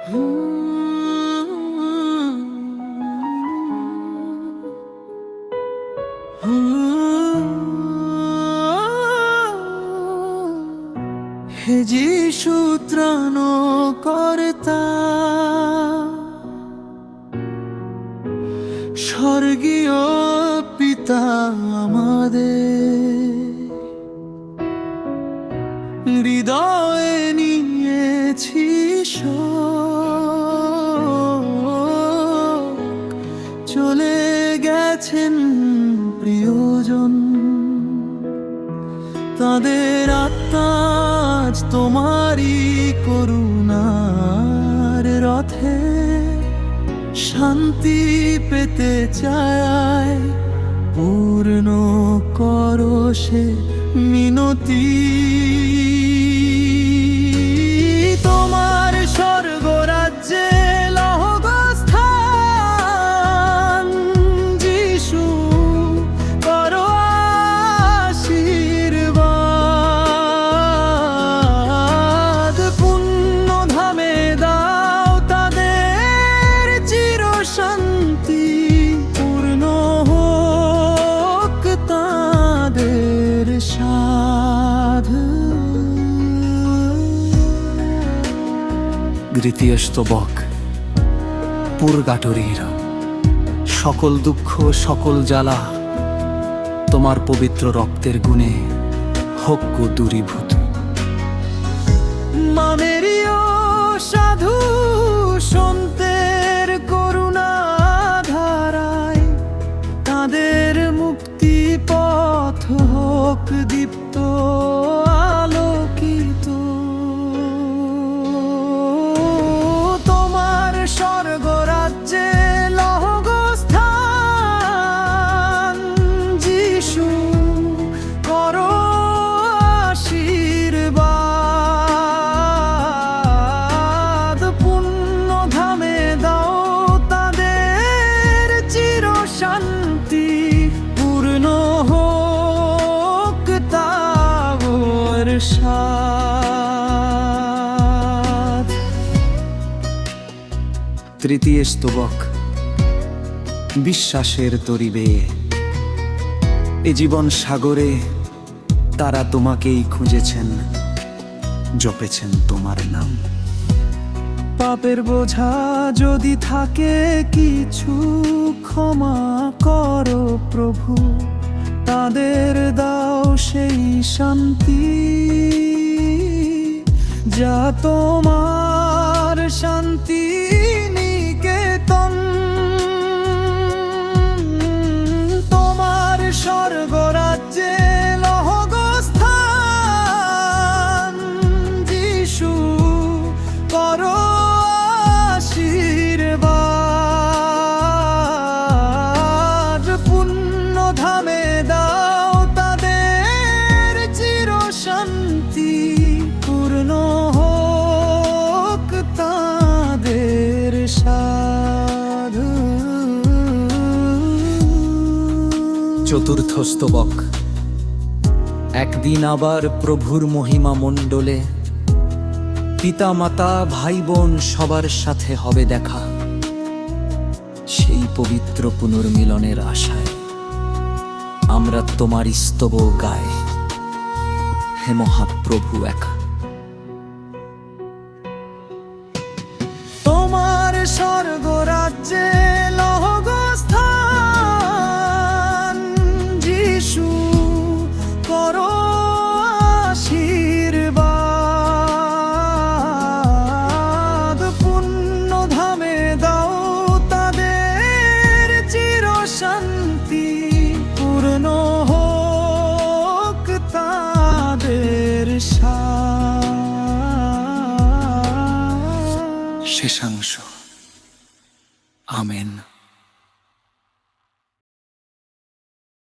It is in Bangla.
হে যিশু ত্রাণকর্তা, স্বর্গীয় পিতা আমাদের হৃদয়ে নিয়েছি শোক, চলে গেছেন প্রিয়জন, তাদের আত্মা আজ তোমারই করুণার রথে শান্তি পেতে চায়। পূর্ণ করো সে মিনতি, তোমার স্বর্গরাজ্যে লহগস্থান। যিশু করো আশীর্বাদ, পুণ্য ধামে দাও তাদের চির শান্তি, পূর্ণ হোক তাদের সাধ। দ্বিতীয় স্তবক। পুরগাটরীর সকল দুঃখ সকল জ্বালা তোমার পবিত্র রক্তের গুণে হোক গো দূরীভূত। মামেরিয় সাধু সন্তের করুণা ধারায় তাদের মুক্তি পথ হোক দীপ্ত আলোকিত। তোমার স্বর্গরাজ্যে লহগস্থান। যিশু করো আশীর্বাদ, পুণ্য ধামে দাও তাদের চির শান্তি, পূর্ণ হোক তার সাধ। তৃতীয় স্তবক। বিশ্বাসের তরি বেয়ে এ জীবন সাগরে তারা তোমাকেই খুঁজেছেন, জপেছেন তোমার নাম। পাপের বোঝা যদি থাকে কিছু ক্ষমা করো প্রভু, তাদের দাও সেই শান্তি যা তোমার শান্তি নিকেতন। তোমার স্বর্গরাজ্যে লহগস্থান। যিশু করো আশীর্বাদ, পুণ্য ধামে দাও তাদের চির শান্তি, পূর্ণ হোক তাদের সাধ। চতুর্থ স্তবক। একদিন আবার প্রভুর মহিমা মণ্ডলে পিতা মাতা ভাই বোন সবার সাথে হবে দেখা। সেই পবিত্র পুনর্মিলনের আশায় আমরা তোমার স্তব গাই, হে মহাপ্রভু একা। তোমার স্বর্গরাজ্যে লহগস্থান। যিশু করো আশীর্বাদ, পুণ্য ধামে দাও তাদের চির শান্তি, পূর্ণ হোক তাদের সাধ। শেষাংশ। আমেন।